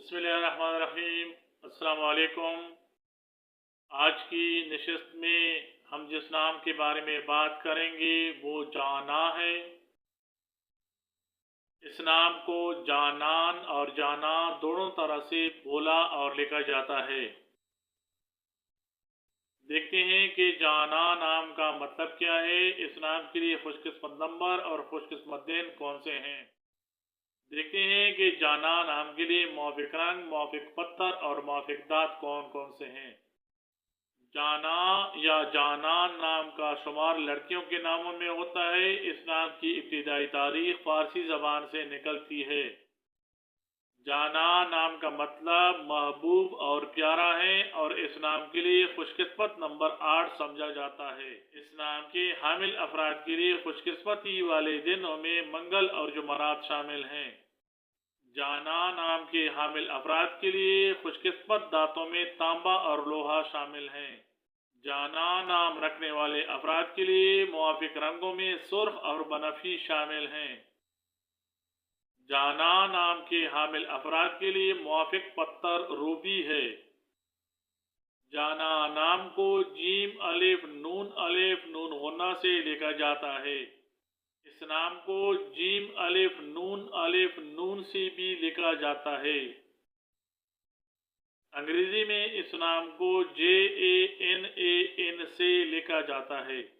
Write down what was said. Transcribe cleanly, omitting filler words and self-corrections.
बिस्मिल्लाहिर्रहमानिर्रहीम। अस्सलाम वालेकुम। आज की नशिस्त में हम जिस नाम के बारे में बात करेंगे वो जाना है। इस नाम को जानान और जाना दोनों तरह से बोला और लिखा जाता है। देखते हैं कि जाना नाम का मतलब क्या है। इस नाम के लिए खुशकिस्मत नंबर और खुशकिस्मत दिन कौन से हैं। देखते हैं कि जाना नाम के लिए मौफिक रंग, मौफिक पत्थर और मौफिक दांत कौन कौन से हैं। जाना या जानान नाम का शुमार लड़कियों के नामों में होता है। इस नाम की इब्तिदाई तारीख फारसी ज़बान से निकलती है। जाना नाम का मतलब महबूब और प्यारा है और इस नाम के लिए खुशकिस्मत नंबर 8 समझा जाता है। इस नाम के हामिल अफराद के लिए खुशकिस्मती वाले दिनों में मंगल और जुमरात शामिल हैं। जाना नाम के हामिल अफराद के लिए खुशकिस्मत दांतों में तांबा और लोहा शामिल हैं। जाना नाम रखने वाले अफराद के लिए मुआफिक रंगों में सुर्ख और बनफी शामिल हैं। जाना नाम के हामिल अफराद के लिए मुआफिक पत्थर रूबी है। जाना नाम को जीम अलिफ नून गुन्ना से लिखा जाता है। इस नाम को जीम अलिफ नून से भी लिखा जाता है। अंग्रेजी में इस नाम को JANAN से लिखा जाता है।